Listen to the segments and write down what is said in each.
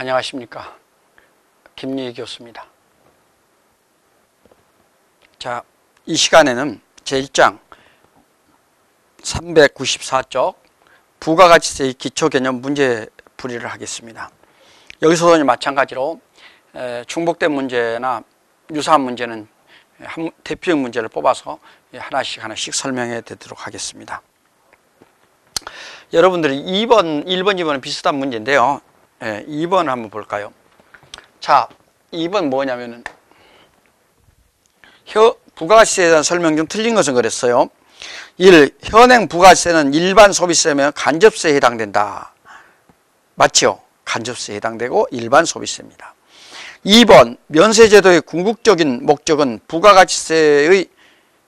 안녕하십니까. 김리희 교수입니다. 자, 이 시간에는 제1장 394쪽 부가가치세의 기초개념 문제풀이를 하겠습니다. 여기서도 마찬가지로 중복된 문제나 유사한 문제는 대표적 문제를 뽑아서 하나씩 설명해 드리도록 하겠습니다. 여러분들이 1번, 2번은 비슷한 문제인데요. 2번 한번 볼까요? 자, 2번 뭐냐면은 부가가치세에 대한 설명 중 틀린 것은 그랬어요. 1. 현행 부가가치세는 일반 소비세면 간접세에 해당된다. 맞죠? 간접세에 해당되고 일반 소비세입니다. 2번 면세제도의 궁극적인 목적은 부가가치세의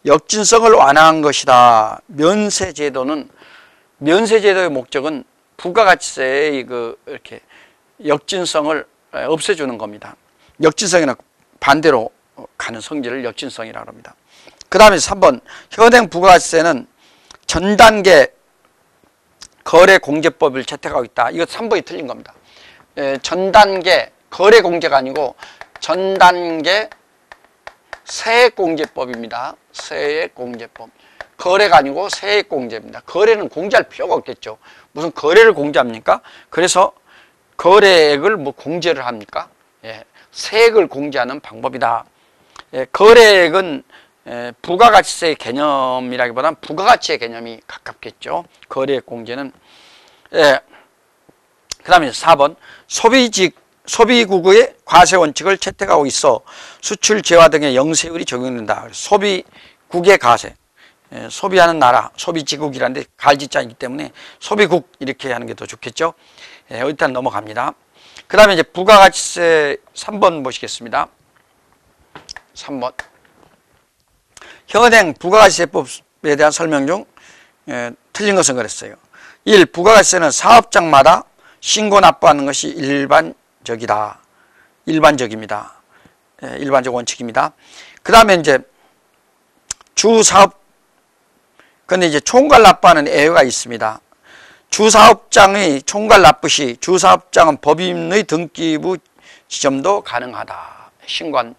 역진성을 완화한 것이다. 면세제도의 목적은 부가가치세의 이렇게 역진성을 없애주는 겁니다. 역진성이나 반대로 가는 성질을 역진성이라고 합니다. 그 다음에 3번 현행 부가가치세는 전단계 거래공제법을 채택하고 있다. 이거 3번이 틀린 겁니다. 전단계 거래공제가 아니고 전단계 세액공제법입니다. 세액공제법. 거래가 아니고 세액공제입니다. 거래는 공제할 필요가 없겠죠. 무슨 거래를 공제합니까? 그래서 거래액을 공제를 합니까? 세액을 공제하는 방법이다. 거래액은 부가가치세의 개념이라기보다는 부가가치의 개념이 가깝겠죠. 거래액 공제는. 그 다음에 4번 소비국의 과세원칙을 채택하고 있어 수출 제화 등의 영세율이 적용된다. 소비국의 과세. 소비하는 나라, 소비지국이라는데 갈지자이기 때문에 소비국 이렇게 하는 게 더 좋겠죠. 일단 넘어갑니다. 그 다음에 이제 부가가치세 3번 보시겠습니다. 3번. 현행 부가가치세법에 대한 설명 중 틀린 것은 그랬어요. 1. 부가가치세는 사업장마다 신고 납부하는 것이 일반적입니다. 일반적 원칙입니다. 그 다음에 이제 근데 이제 총괄 납부하는 예외가 있습니다. 주사업장의 총괄 납부 시 주사업장은 법인의 등기부 지점도 가능하다. 신고한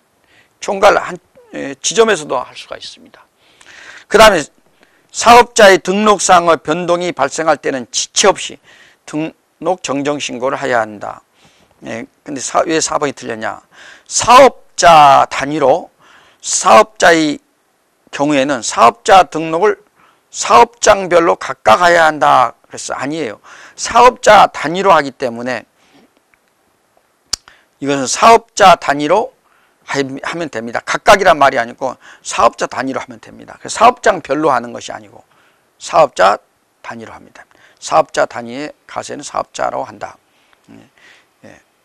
총괄 한 지점에서도 할 수가 있습니다. 그 다음에 사업자의 등록상의 변동이 발생할 때는 지체 없이 등록 정정 신고를 해야 한다. 근데 왜 4번이 틀렸냐? 사업자 단위로 사업자의 경우에는 사업자 등록을 사업장별로 각각 해야 한다. 그래서 아니에요. 사업자 단위로 하기 때문에 이것은 사업자 단위로 하면 됩니다. 각각이란 말이 아니고 사업자 단위로 하면 됩니다. 그래서 사업장별로 하는 것이 아니고 사업자 단위로 합니다. 사업자 단위의 가세는 사업자로 한다.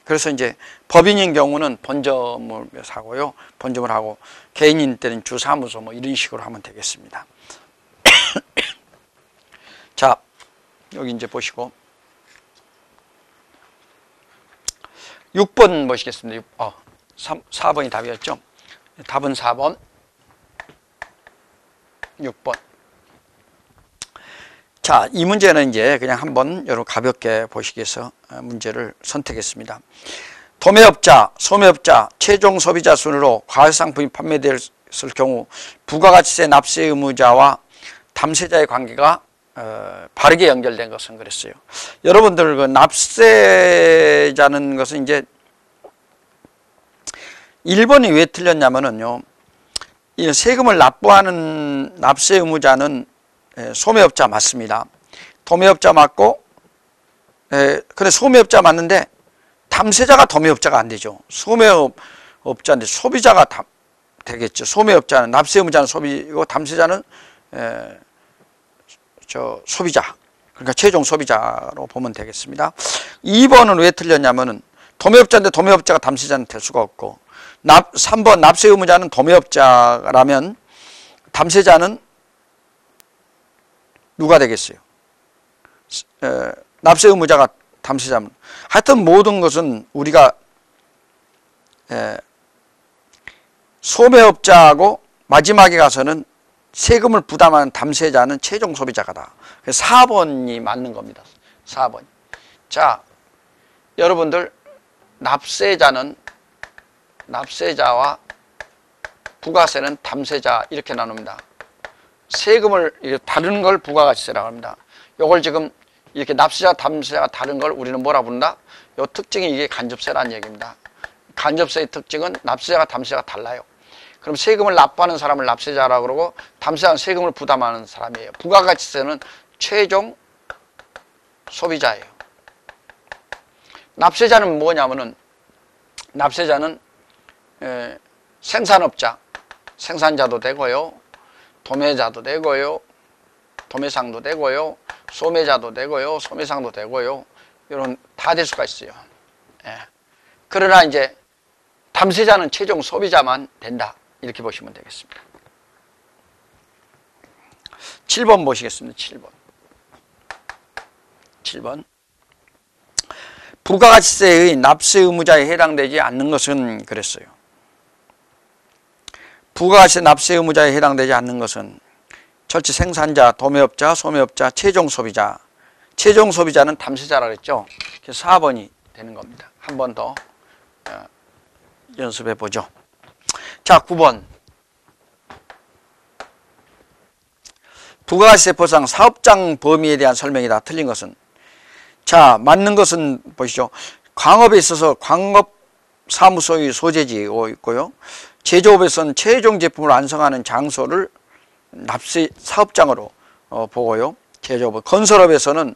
그래서 이제 법인인 경우는 본점을 사고요. 본점을 하고 개인인 때는 주사무소 이런 식으로 하면 되겠습니다. 자, 여기 이제 보시고 6번 보시겠습니다. 4번이 답이었죠. 답은 4번, 6번. 자, 이 문제는 이제 그냥 한번 여러분 가볍게 보시기 위해서 문제를 선택했습니다. 도매업자, 소매업자, 최종 소비자 순으로 과세상품이 판매됐을 경우 부가가치세 납세 의무자와 담세자의 관계가 바르게 연결된 것은 그랬어요. 여러분들 그 납세자는 것은 이제 1번이 왜 틀렸냐면은요. 이 세금을 납부하는 납세 의무자는 소매업자 맞습니다. 도매업자 맞고, 근데 소매업자 맞는데 담세자가 도매업자가 안 되죠. 소매업자인데 소비자가 되겠죠. 소매업자는 납세 의무자는 소비고 담세자는 소비자. 그러니까 최종 소비자로 보면 되겠습니다. 2번은 왜 틀렸냐면은 도매업자인데 도매업자가 담세자는 될 수가 없고 3번 납세 의무자는 도매업자라면 담세자는 누가 되겠어요? 납세 의무자가 담세자면 하여튼 모든 것은 우리가 소매업자하고 마지막에 가서는 세금을 부담하는 담세자는 최종 소비자가다. 그래서 4번이 맞는 겁니다. 4번. 자, 여러분들 납세자와 부가세는 담세자 이렇게 나눕니다. 세금을 다른 걸 부가가치세라고 합니다. 요걸 지금 이렇게 납세자, 담세자가 다른 걸 우리는 뭐라 부른다? 요 특징이 이게 간접세라는 얘기입니다. 간접세의 특징은 납세자가 담세자가 달라요. 그럼 세금을 납부하는 사람을 납세자라고 그러고 담세자는 세금을 부담하는 사람이에요. 부가가치세는 최종 소비자예요. 납세자는 뭐냐면은 납세자는 생산업자, 생산자도 되고요. 도매자도 되고요. 도매상도 되고요. 소매자도 되고요. 소매상도 되고요. 이런 다 될 수가 있어요. 그러나 이제 담세자는 최종 소비자만 된다. 이렇게 보시면 되겠습니다. 7번 보시겠습니다. 7번. 부가가치세의 납세 의무자에 해당되지 않는 것은 그랬어요. 부가가치세 납세 의무자에 해당되지 않는 것은 철치 생산자, 도매업자, 소매업자, 최종 소비자. 최종 소비자는 담세자라고 했죠. 그래서 4번이 되는 겁니다. 한 번 더 연습해 보죠. 자, 9번. 부가가치세법상 사업장 범위에 대한 설명이다. 틀린 것은? 자, 맞는 것은 보시죠. 광업에 있어서 광업사무소의 소재지고 있고요. 제조업에서는 최종 제품을 완성하는 장소를 납세 사업장으로 보고요. 제조업. 건설업에서는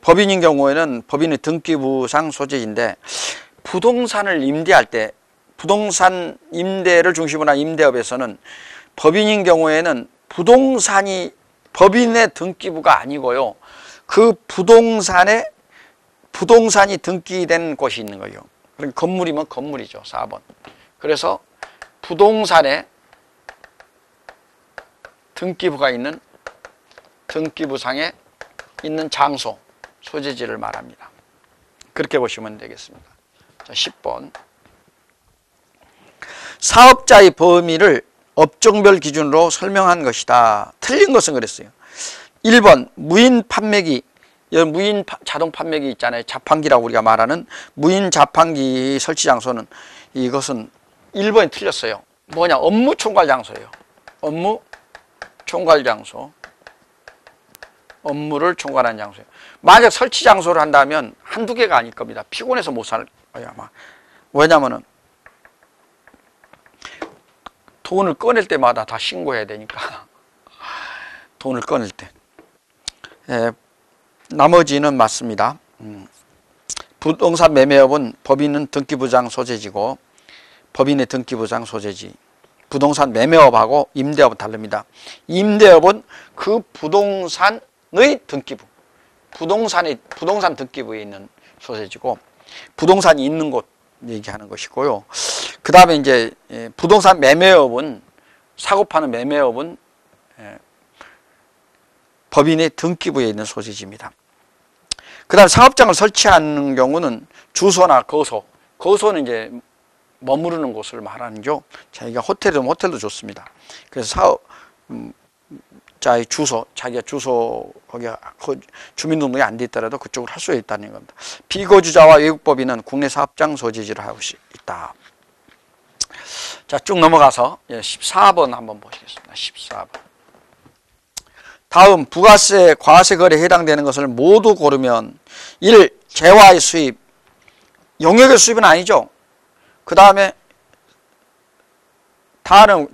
법인인 경우에는 법인의 등기부상 소재지인데 부동산을 임대할 때 부동산 임대를 중심으로 한 임대업에서는 법인인 경우에는 부동산이 법인의 등기부가 아니고요. 그 부동산이 등기된 곳이 있는 거예요. 그러니까 건물이면 건물이죠. 4번. 그래서 부동산에 등기부가 있는 등기부상에 있는 장소, 소재지를 말합니다. 그렇게 보시면 되겠습니다. 자, 10번. 사업자의 범위를 업종별 기준으로 설명한 것이다. 틀린 것은 그랬어요. 1번 무인 판매기, 무인 자동 판매기 있잖아요. 자판기라고 우리가 말하는 무인 자판기 설치 장소는 이것은 1번이 틀렸어요. 뭐냐? 업무 총괄 장소예요. 업무 총괄 장소. 업무를 총괄하는 장소예요. 만약 설치 장소를 한다면 한두 개가 아닐 겁니다. 피곤해서 못 살 거예요, 아마. 왜냐면은 돈을 꺼낼 때마다 다 신고해야 되니까. 돈을 꺼낼 때. 나머지는 맞습니다. 부동산 매매업은 법인은 등기부상 소재지고 법인의 등기부상 소재지. 부동산 매매업하고 임대업은 다릅니다. 임대업은 그 부동산의 등기부. 부동산 등기부에 있는 소재지고 부동산이 있는 곳 얘기하는 것이고요. 그 다음에 이제 부동산 매매업은 사고 파는 매매업은 법인의 등기부에 있는 소재지입니다. 그 다음에 사업장을 설치하는 경우는 주소나 거소는 이제 머무르는 곳을 말하는죠. 자기가 호텔도 좋습니다. 그래서 사업자의 주소, 자기가 주소, 거기가 주민등록이 안 돼 있더라도 그쪽으로 할 수 있다는 겁니다. 비거주자와 외국법인은 국내 사업장 소재지를 하고 있다. 자, 쭉 넘어가서 14번 한번 보시겠습니다. 14번. 다음 부가세, 과세 거래에 해당되는 것을 모두 고르면 1. 재화의 수입. 용역의 수입은 아니죠. 그 다음에 다른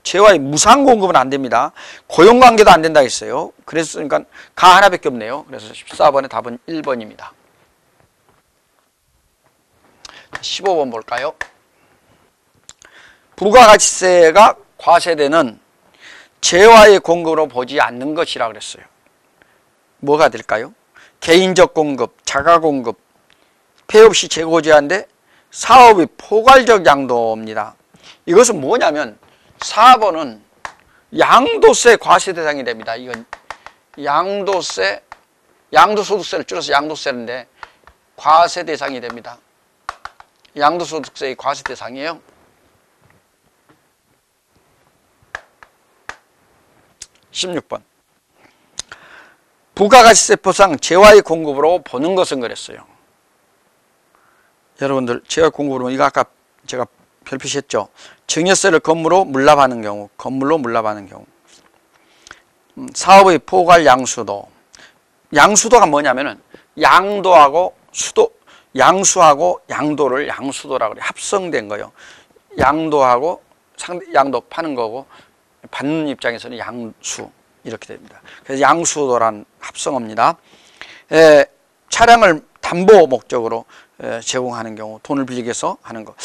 재화의 무상 공급은 안 됩니다. 고용관계도 안 된다 했어요. 그래서 그러니까 가 하나밖에 없네요. 그래서 14번의 답은 1번입니다. 15번 볼까요? 부가가치세가 과세되는 재화의 공급으로 보지 않는 것이라 그랬어요. 뭐가 될까요? 개인적 공급, 자가 공급, 폐업 시 재고 제한인데 사업의 포괄적 양도입니다. 이것은 뭐냐면 4번은 양도세 과세 대상이 됩니다. 이건 양도소득세를 줄여서 양도세인데 과세 대상이 됩니다. 양도소득세의 과세 대상이에요. 16번. 부가가치세법상 재화의 공급으로 보는 것은 그랬어요. 여러분들 제가 공부로 이거 아까 제가 별표시했죠. 증여세를 건물로 물납하는 경우, 건물로 물납하는 경우. 사업의 포괄 양수도. 양수도가 뭐냐면은 양도하고 수도, 양수하고 양도를 양수도라고 그래요. 합성된 거예요. 양도하고 양도 파는 거고 받는 입장에서는 양수 이렇게 됩니다. 그래서 양수도란 합성어입니다. 차량을 담보 목적으로 제공하는 경우 돈을 빌리기 위해서 하는 거.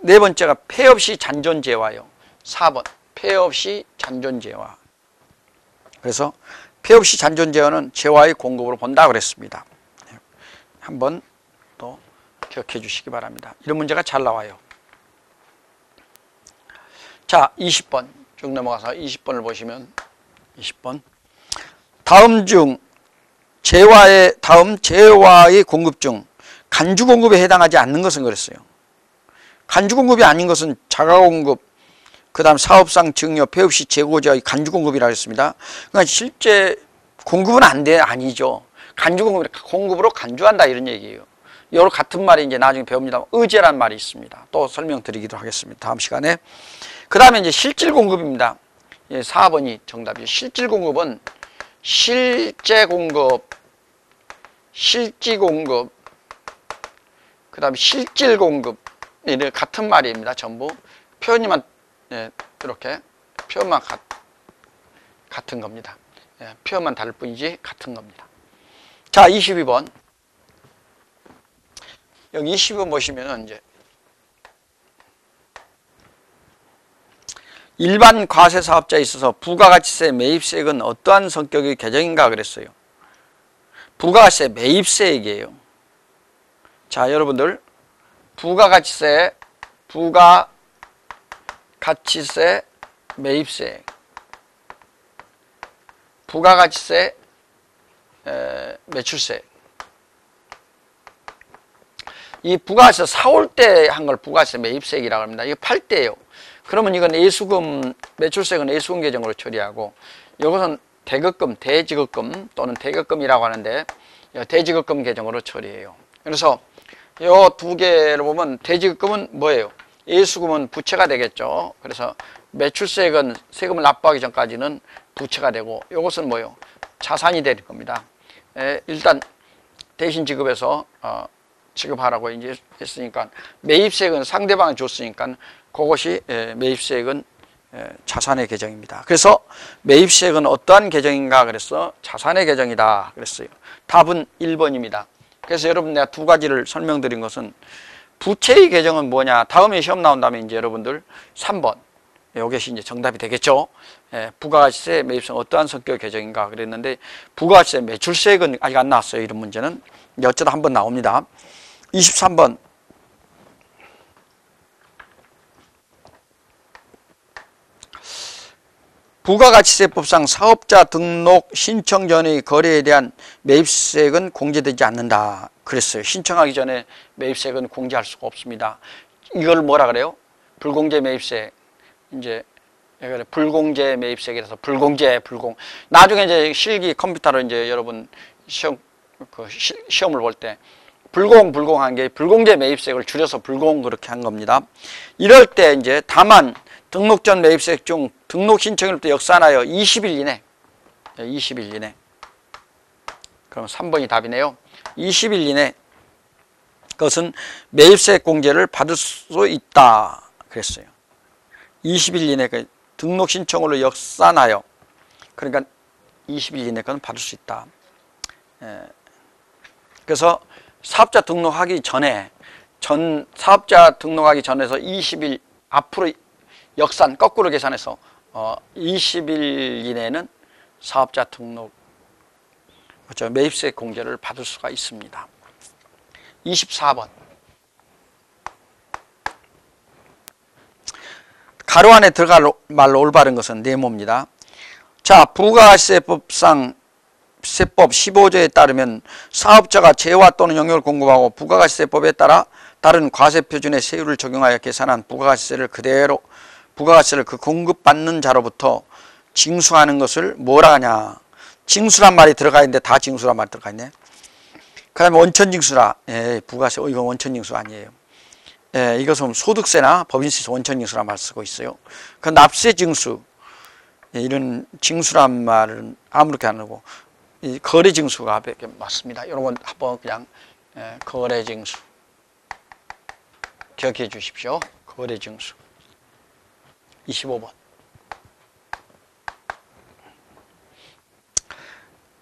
네 번째가 폐 없이 잔존재화요. 4번 폐 없이 잔존재화. 그래서 폐 없이 잔존재화는 재화의 공급으로 본다 그랬습니다. 한번 또 기억해 주시기 바랍니다. 이런 문제가 잘 나와요. 자, 20번 쭉 넘어가서 20번을 보시면 20번 다음 재화의 공급 중 간주 공급에 해당하지 않는 것은 그랬어요. 간주 공급이 아닌 것은 자가 공급, 그 다음 사업상 증여, 폐 없이 재고자의 간주 공급이라고 했습니다. 그러니까 실제 공급은 아니죠. 간주 공급으로 간주한다 이런 얘기예요. 요 같은 말이 이제 나중에 배웁니다. 의제란 말이 있습니다. 또 설명드리기도 하겠습니다. 다음 시간에. 그 다음에 이제 실질 공급입니다. 4번이 정답이에요. 실질 공급은 실제 공급, 실지 공급, 그 다음에 실질 공급, 이런 같은 말입니다. 전부 표현이만 이렇게 표현만 같은 겁니다. 표현만 다를 뿐이지 같은 겁니다. 자, 22번. 여기 22번 보시면은 이제 일반 과세 사업자에 있어서 부가가치세 매입세액은 어떠한 성격의 계정인가 그랬어요. 부가가치세 매입세액이에요. 자, 여러분들 부가가치세 매입세액, 부가가치세 매출세액. 이 부가가치세 사올 때 한 걸 부가가치세 매입세액이라고 합니다. 이거 팔 때예요. 그러면 이건 예수금, 매출세액은 예수금 계정으로 처리하고, 이것은 대급금, 대지급금 또는 대급금이라고 하는데 대지급금 계정으로 처리해요. 그래서 이 두 개를 보면 대지급금은 뭐예요? 예수금은 부채가 되겠죠. 그래서 매출세액은 세금을 납부하기 전까지는 부채가 되고, 이것은 뭐예요? 자산이 되는 겁니다. 일단 대신 지급해서 지급하라고 이제 했으니까, 매입세액은 상대방이 줬으니까 그것이 매입세액은 자산의 계정입니다. 그래서 매입세액은 어떠한 계정인가 그래서 자산의 계정이다 그랬어요. 답은 1번입니다. 그래서 여러분 내가 두 가지를 설명드린 것은 부채의 계정은 뭐냐, 다음에 시험 나온다면 이제 여러분들 3번 이것이 이제 정답이 되겠죠. 부가가치세 매입세액은 어떠한 성격의 계정인가 그랬는데, 부가가치세 매출세액은 아직 안 나왔어요. 이런 문제는 어쩌다 한번 나옵니다. 23번 부가가치세법상 사업자 등록 신청 전의 거래에 대한 매입세액은 공제되지 않는다 그랬어요. 신청하기 전에 매입세액은 공제할 수가 없습니다. 이걸 뭐라 그래요? 불공제 매입세액. 이제 불공제 매입세액이라서 나중에 이제 실기 컴퓨터로 이제 여러분 시험을 볼 때 불공한 게 불공제 매입세액을 줄여서 불공 그렇게 한 겁니다. 이럴 때 이제 다만 등록 전 매입세액 중 등록 신청일부터 역산하여 20일 이내. 20일 이내. 그럼 3번이 답이네요. 20일 이내. 그것은 매입세액 공제를 받을 수 있다 그랬어요. 20일 이내 등록 신청으로 역산하여. 그러니까 20일 이내 건 받을 수 있다. 그래서 사업자 등록하기 전에 사업자 등록하기 전에서 20일 앞으로 역산 거꾸로 계산해서 20일 이내는 사업자 등록 매입세액 공제를 받을 수가 있습니다. 24번 가로 안에 들어갈 말로 올바른 것은 네모입니다. 자, 부가가치세법상 세법 15조에 따르면 사업자가 재화 또는 영역을 공급하고 부가가치세법에 따라 다른 과세표준의 세율을 적용하여 계산한 부가가치세를 그 공급받는 자로부터 징수하는 것을 뭐라 하냐. 징수란 말이 들어가 있는데 다 징수란 말이 들어가 있네. 그 다음에 원천징수라. 부가세, 이건 원천징수 아니에요. 이것은 소득세나 법인세에서 원천징수란 말 쓰고 있어요. 그 납세징수, 이런 징수란 말은 아무렇게 안 하고, 이 거래징수가 맞습니다. 이런 건 한번 그냥 거래징수 기억해 주십시오. 거래징수 25번.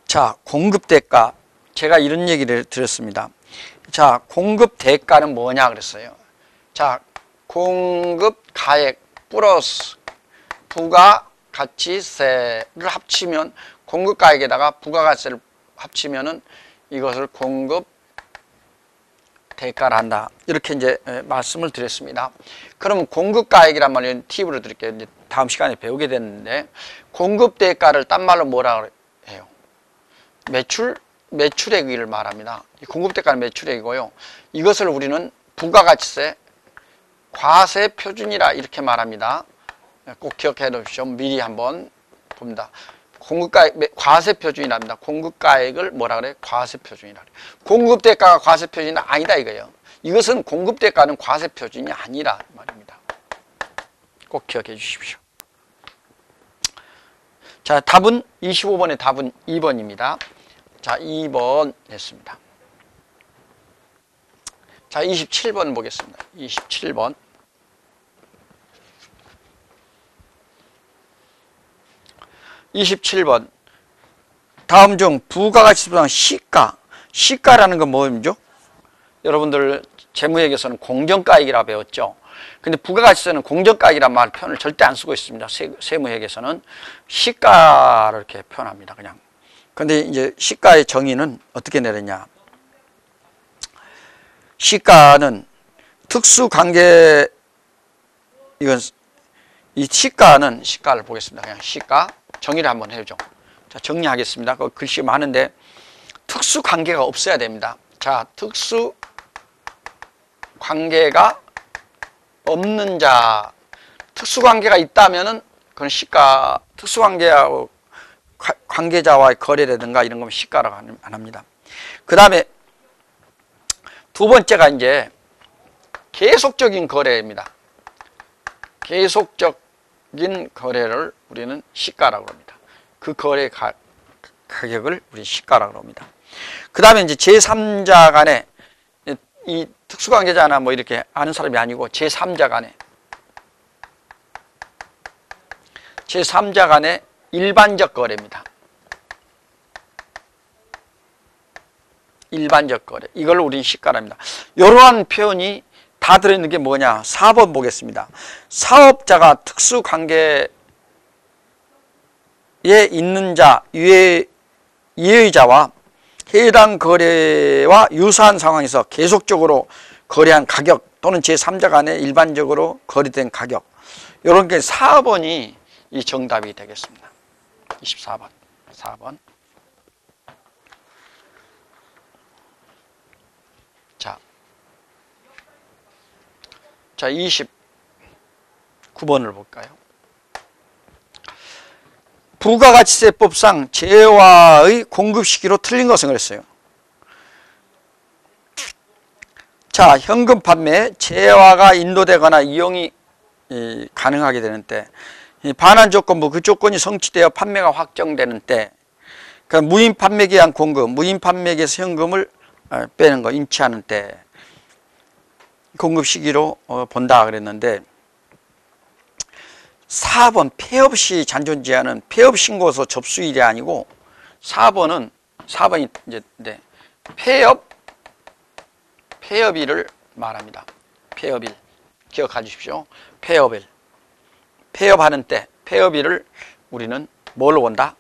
자, 공급대가. 제가 이런 얘기를 드렸습니다. 자, 공급대가는 뭐냐 그랬어요. 자, 공급가액 플러스 부가가치세를 합치면, 공급가액에다가 부가가치세를 합치면은 이것을 공급대가를 한다. 이렇게 이제 말씀을 드렸습니다. 그러면 공급가액이란 말은 팁으로 드릴게요. 이제 다음 시간에 배우게 되는데, 공급대가를 딴 말로 뭐라 해요? 매출액을 말합니다. 공급대가는 매출액이고요. 이것을 우리는 부가가치세, 과세표준이라 이렇게 말합니다. 꼭 기억해 놓으십시오. 미리 한번 봅니다. 공급가액, 과세표준이랍니다. 공급가액을 뭐라 그래요? 과세표준이라 그래요. 공급대가가 과세표준이 아니다 이거예요. 이것은 공급대가는 과세표준이 아니라 말입니다. 꼭 기억해 주십시오. 자, 답은 25번의 답은 2번입니다. 자, 2번 했습니다. 자, 27번 보겠습니다. 27번. 다음 중 부가가치세보다 시가. 시가라는 건 뭐죠? 여러분들 재무회계에서는 공정가액이라 배웠죠. 근데 부가가치세는 공정가액이란 말 표현을 절대 안 쓰고 있습니다. 세무회계에서는 시가를 이렇게 표현합니다. 그냥. 근데 이제 시가의 정의는 어떻게 내렸냐? 시가는 특수관계, 이건 이 시가를 보겠습니다. 그냥 시가 정의를 한번 해줘. 자, 정리하겠습니다. 그 글씨 많은데 특수관계가 없어야 됩니다. 자, 특수관계가 없는 자, 특수관계가 있다면은 그건 시가, 특수관계하고 관계자와의 거래라든가 이런 거면 시가라고 안 합니다. 그 다음에 두 번째가 이제 계속적인 거래입니다. 계속적인 거래를 우리는 시가라고 합니다. 그 거래 가격을 우리 시가라고 합니다. 그 다음에 이제 제3자 간에, 이 특수관계자나 뭐 이렇게 아는 사람이 아니고 제3자 간에 일반적 거래입니다. 일반적 거래. 이걸 우리는 시가랍니다. 이러한 표현이 다 들어있는 게 뭐냐? 4번 보겠습니다. 사업자가 특수관계에 있는 자, 이해의자와 해당 거래와 유사한 상황에서 계속적으로 거래한 가격 또는 제3자 간에 일반적으로 거래된 가격. 이런 게 4번이 이 정답이 되겠습니다. 24번. 4번. 자, 29번을 볼까요? 부가가치세법상 재화의 공급 시기로 틀린 것은 그랬어요. 자, 현금 판매, 재화가 인도되거나 이용이 가능하게 되는 때, 반환 조건부, 그 조건이 성취되어 판매가 확정되는 때, 그러니까 무인 판매기에 의한 공급, 무인 판매기에서 현금을 빼는 거, 인치하는 때, 공급 시기로 본다 그랬는데, 4번 폐업 시 잔존 제한은 폐업 신고서 접수일이 아니고 4번이 이제 폐업일을 말합니다. 폐업일 기억해 주십시오. 폐업하는 때 폐업일을 우리는 뭘로 본다?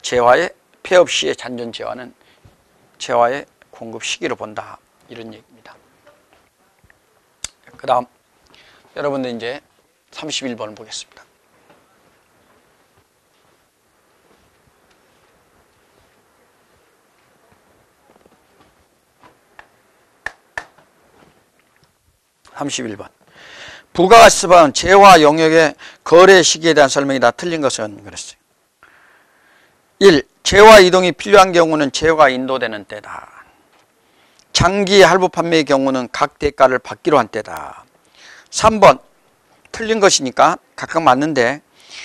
재화의 폐업 시의 잔존 재화는 재화의 공급 시기로 본다. 이런 얘기입니다. 그 다음 여러분들 이제 31번을 보겠습니다. 부가가치세법은 재화 영역의 거래 시기에 대한 설명이 다 틀린 것은 그랬어요. 1. 재화 이동이 필요한 경우는 재화가 인도되는 때다. 장기 할부 판매의 경우는 각 대가를 받기로 한 때다. 3번 틀린 것이니까 각각 맞는데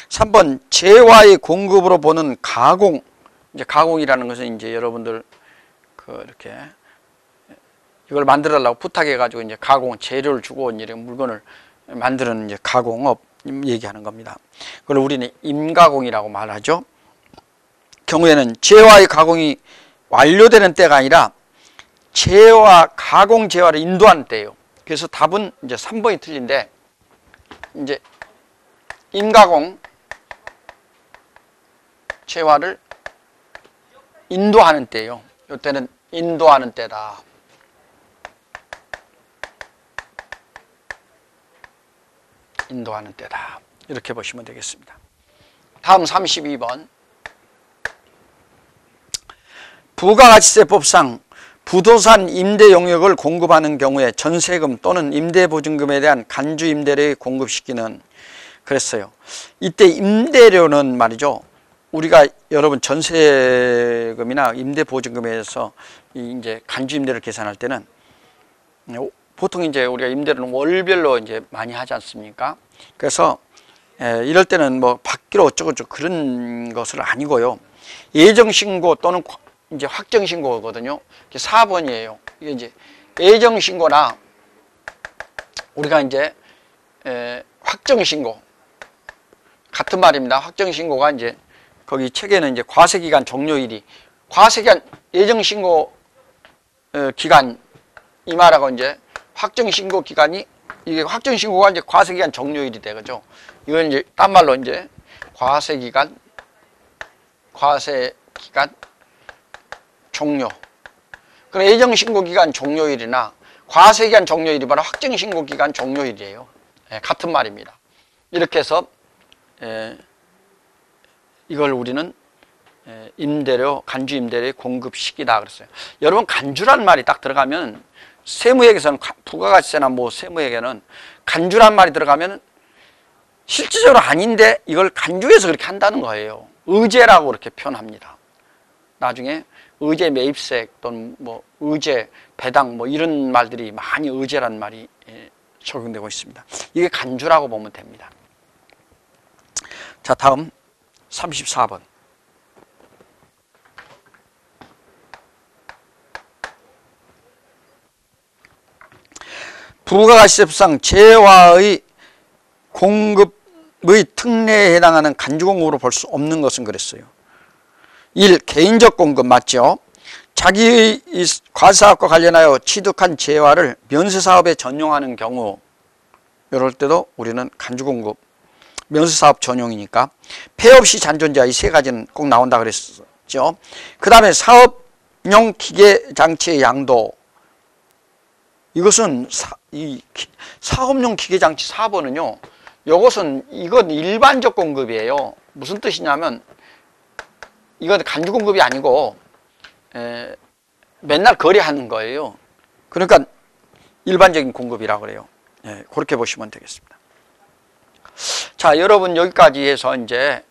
3번 재화의 공급으로 보는 가공. 이제 가공이라는 것은 이제 여러분들 이렇게 이걸 만들어달라고 부탁해가지고 이제 가공 재료를 주고 이런 물건을 만드는 이제 가공업 얘기하는 겁니다. 그걸 우리는 임가공이라고 말하죠. 경우에는 재화의 가공이 완료되는 때가 아니라 재화, 가공 재화를 인도하는 때예요. 그래서 답은 이제 3번이 틀린데, 이제 임가공 재화를 인도하는 때예요. 이때는 인도하는 때다. 인도하는 때다. 이렇게 보시면 되겠습니다. 다음 32번. 부가가치세법상 부동산 임대 용역을 공급하는 경우에 전세금 또는 임대보증금에 대한 간주 임대료를 공급시키는, 그랬어요. 이때 임대료는 말이죠. 우리가 여러분 전세금이나 임대보증금에서 이제 간주 임대를 계산할 때는 보통 이제 우리가 임대료는 월별로 이제 많이 하지 않습니까? 그래서 이럴 때는 뭐 받기로 어쩌고저쩌고 그런 것은 아니고요. 예정신고 또는 이제 확정신고거든요. 4번이에요. 이게 이제 예정신고나 우리가 이제 확정신고 같은 말입니다. 확정신고가 이제 거기 책에는 이제 과세기간 종료일이 과세기간 예정신고 기간 이 말하고 이제 확정신고 기간이 이게 확정신고가 이제 과세기간 종료일이 되죠. 이건 이제 딴 말로 이제 과세기간 종료. 그럼 예정신고기간 종료일이나 과세기간 종료일이 바로 확정신고기간 종료일이에요. 같은 말입니다. 이렇게 해서 이걸 우리는 임대료, 간주 임대료의 공급 시기다 그랬어요. 여러분 간주라는 말이 딱 들어가면 세무회계에서는 부가가치세나 뭐 세무회계는 간주라는 말이 들어가면 실질적으로 아닌데 이걸 간주해서 그렇게 한다는 거예요. 의제라고 그렇게 표현합니다. 나중에 의제 매입세 또는 뭐 의제 배당 뭐 이런 말들이 많이 의제라는 말이 적용되고 있습니다. 이게 간주라고 보면 됩니다. 자, 다음 34번. 부가가치세법상 재화의 공급의 특례에 해당하는 간주공급으로 볼 수 없는 것은 그랬어요. 1. 개인적 공급 맞죠? 자기의 과사업과 관련하여 취득한 재화를 면세사업에 전용하는 경우 이럴 때도 우리는 간주공급 면세사업 전용이니까 폐업 시 잔존자 이 세 가지는 꼭 나온다 그랬었죠. 그 다음에 사업용 기계장치의 양도 이것은 사업용 기계장치 4번은요. 이건 일반적 공급이에요. 무슨 뜻이냐면 이건 간주 공급이 아니고 맨날 거래하는 거예요. 그러니까 일반적인 공급이라고 그래요. 그렇게 보시면 되겠습니다. 자, 여러분 여기까지 해서 이제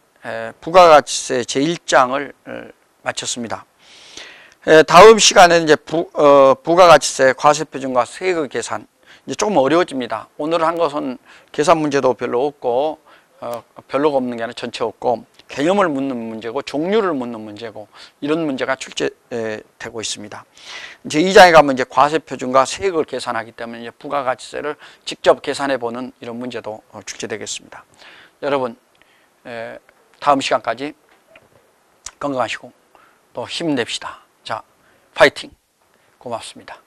부가가치세 제1장을 마쳤습니다. 다음 시간에는 이제 부가가치세 과세표준과 세금 계산 이제 조금 어려워집니다. 오늘 한 것은 계산 문제도 별로 없고 별로가 없는 게 아니라 전체 없고 개념을 묻는 문제고 종류를 묻는 문제고 이런 문제가 출제되고 있습니다. 이제 2장에 가면 이제 과세표준과 세금을 계산하기 때문에 이제 부가가치세를 직접 계산해 보는 이런 문제도 출제되겠습니다. 여러분 다음 시간까지 건강하시고 또 힘냅시다. 자, 파이팅! 고맙습니다.